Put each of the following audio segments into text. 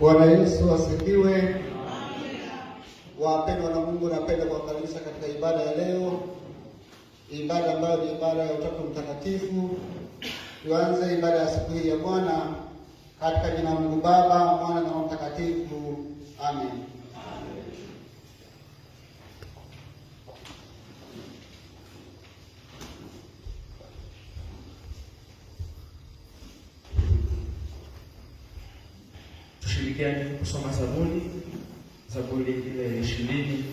Bwana Yesu asifiwe. Wapendwa na Mungu, napenda kuwakaribisha katika ibada ya leo, ibada ambayo ni ibada ya Utatu Mtakatifu. Tuanze ibada ya siku hii ya Bwana katika jina la Mungu Baba, Mwana na Roho Mtakatifu. Amen. Tushirikiane kusoma Zaburi ile 20.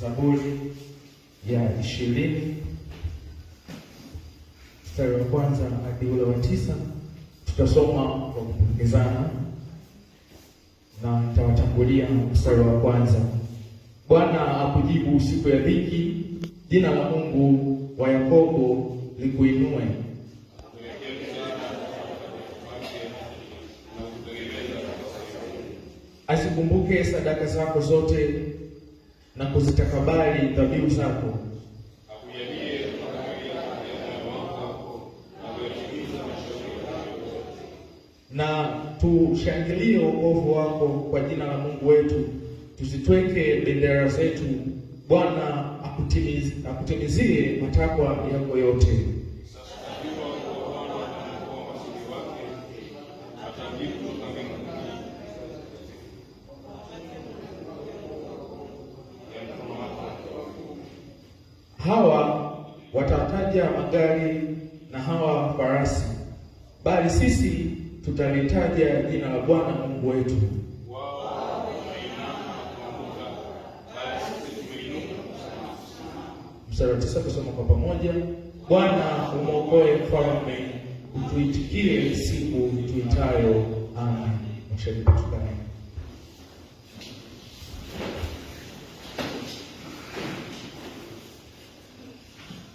Zaburi ya 20 mstari wa kwanza hadi ule wa 9. Tutasoma kwa kupokezana na nitawatangulia mstari wa kwanza. Bwana akujibu siku ya dhiki, jina la Mungu wa Yakobo likuinue. Asikumbuke sadaka zako zote na kuzitakabali dhabihu zako. Na tushangilie wokovu wako kwa jina la Mungu wetu, tuzitweke bendera zetu. Bwana akutimizie matakwa yako yote. Hawa watataja magari na hawa farasi, bali sisi tutalitaja jina la Bwana Mungu wetu. Mstari wa 9 kusoma kwa pamoja. Bwana umwokoe mfalme, utuitikie siku tuitayo. Amen. Mshiriki tukane.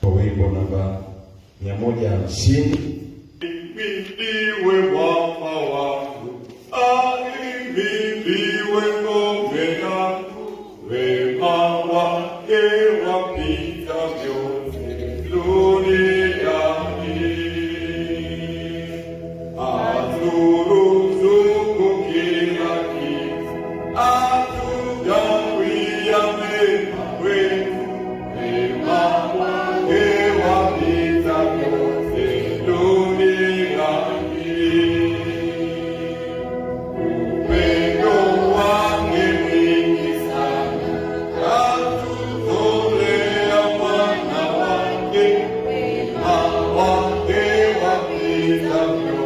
Wimbo namba 150. Ahimidiwe Bwana wangu, ahimidiwe ngome yangu, wema wake wapita vyote duniani. Aturuzuku kila kitu, atugawia mema wetu, wema wake wapita vyote duniani. Upendo wake mwingi sana, katutolea mwana wake, wema wake wapita vyote.